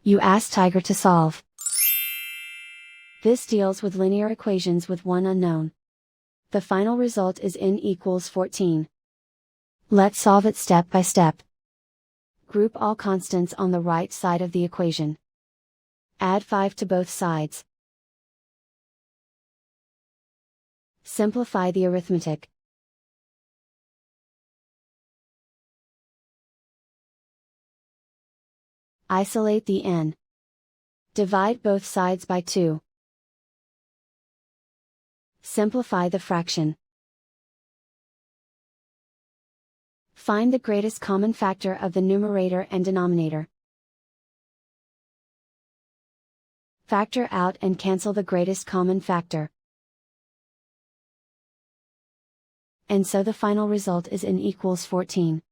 You ask Tiger to solve. This deals with linear equations with one unknown. The final result is n equals 14. Let's solve it step by step. Group all constants on the right side of the equation. Add 5 to both sides. Simplify the arithmetic. Isolate the n. Divide both sides by 2. Simplify the fraction. Find the greatest common factor of the numerator and denominator. Factor out and cancel the greatest common factor. And so the final result is n equals 14.